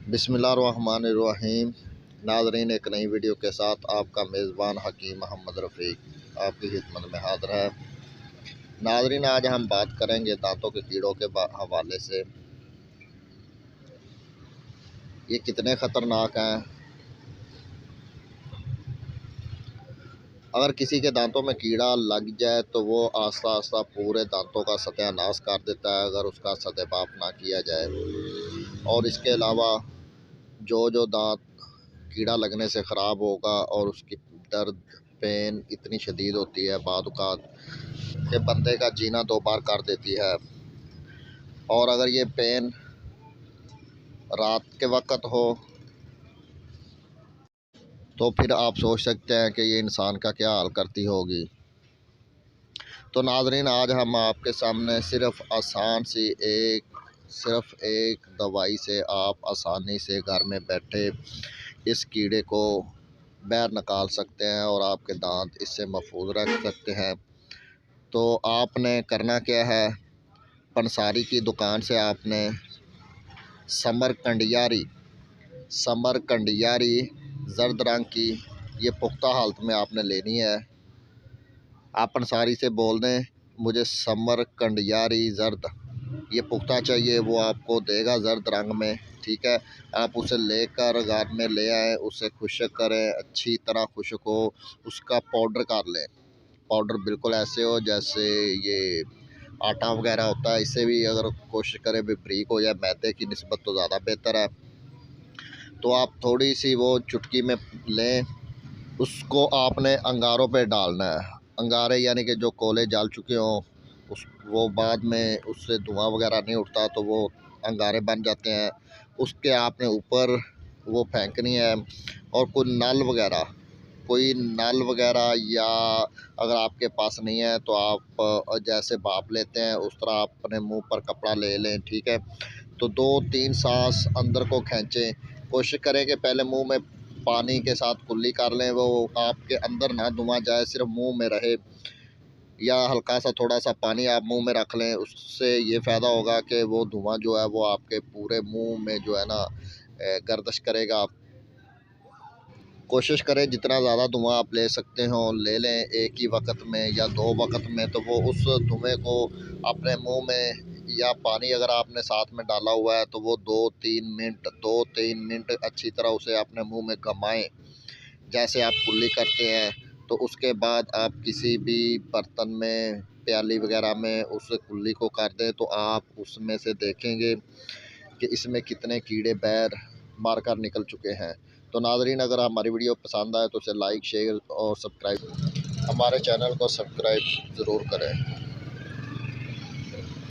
बिस्मिल्लाहिर्रहमानिर्रहीम। नाज़रीन, एक नई वीडियो के साथ आपका मेज़बान हकीम मोहम्मद रफ़ीक आपकी खिदमत में हाज़िर है। नाज़रीन, आज हम बात करेंगे दांतों के कीड़ों के हवाले से। ये कितने ख़तरनाक हैं। अगर किसी के दांतों में कीड़ा लग जाए तो वो आस्ता आस्ता पूरे दांतों का सत्यानाश कर देता है, अगर उसका सद्भाव ना किया जाए। और इसके अलावा जो दांत कीड़ा लगने से ख़राब होगा और उसकी दर्द पेन इतनी शदीद होती है बाद औक़ात कि बंदे का जीना दो बार कर देती है। और अगर ये पेन रात के वक्त हो तो फिर आप सोच सकते हैं कि ये इंसान का क्या हाल करती होगी। तो नाज़रीन, आज हम आपके सामने सिर्फ एक दवाई से आप आसानी से घर में बैठे इस कीड़े को बाहर निकाल सकते हैं और आपके दांत इससे महफूज रख सकते हैं। तो आपने करना क्या है, पंसारी की दुकान से आपने समरकंडियारी ज़र्द रंग की ये पुख्ता हालत में आपने लेनी है। आप पंसारी से बोल दें मुझे समरकंडियारी ज़र्द ये पुख्ता चाहिए, वो आपको देगा ज़र्द रंग में। ठीक है, आप उसे लेकर घर में ले आएँ, उसे खुश्क करें, अच्छी तरह खुश्क हो, उसका पाउडर कर लें। पाउडर बिल्कुल ऐसे हो जैसे ये आटा वगैरह होता है, इससे भी अगर कोशिश करें भी बारीक हो जाए, मैदे की निस्बत तो ज़्यादा बेहतर है। तो आप थोड़ी सी वो चुटकी में लें, उसको आपने अंगारों पे डालना है। अंगारे यानी कि जो कोयले जल चुके हों, वो बाद में उससे धुआं वगैरह नहीं उठता तो वो अंगारे बन जाते हैं। उसके आपने ऊपर वो फेंकनी है। और कोई नल वगैरह या अगर आपके पास नहीं है तो आप जैसे भाप लेते हैं उस तरह अपने मुंह पर कपड़ा ले लें। ठीक है, तो 2-3 सांस अंदर को खींचें। कोशिश करें कि पहले मुंह में पानी के साथ कुल्ली कर लें, वो आपके अंदर ना धुआं जाए, सिर्फ मुंह में रहे। या हल्का सा थोड़ा सा पानी आप मुंह में रख लें, उससे ये फ़ायदा होगा कि वो धुआं जो है वो आपके पूरे मुंह में जो है ना गर्दिश करेगा। कोशिश करें जितना ज़्यादा धुआं आप ले सकते हो ले लें एक ही वक्त में या 2 वक्त में। तो वो उस धुएँ को अपने मुंह में या पानी अगर आपने साथ में डाला हुआ है तो वो 2-3 मिनट अच्छी तरह उसे अपने मुंह में घुमाएं जैसे आप कुल्ली करते हैं। तो उसके बाद आप किसी भी बर्तन में, प्याली वगैरह में उस कुल्ली को कर दें तो आप उसमें से देखेंगे कि इसमें कितने कीड़े बाहर मारकर निकल चुके हैं। तो नाज़रीन, अगर हमारी वीडियो पसंद आए तो उसे लाइक, शेयर और सब्सक्राइब हमारे चैनल को सब्सक्राइब ज़रूर करें।